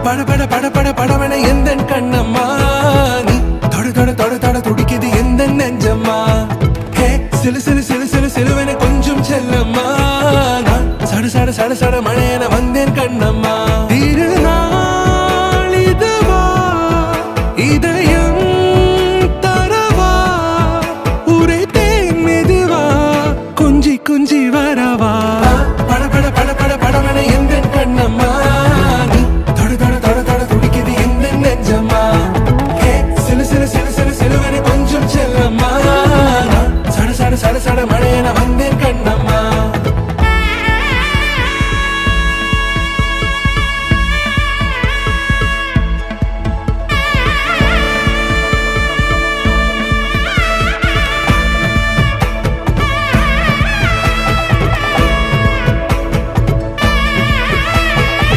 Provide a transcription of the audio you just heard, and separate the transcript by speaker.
Speaker 1: பட பட பட பட படவன எந்த கண்ணம்மா நீ தொட தொட தொட தொட துடிக்குது எந்த நெஞ்சம்மா ஹே சிலு சிலு சிலு சிலு சிலுவன கொஞ்சம் செல்லம்மா நான் சட சட சட சட மழையன வந்தேன் கண்ணம்மா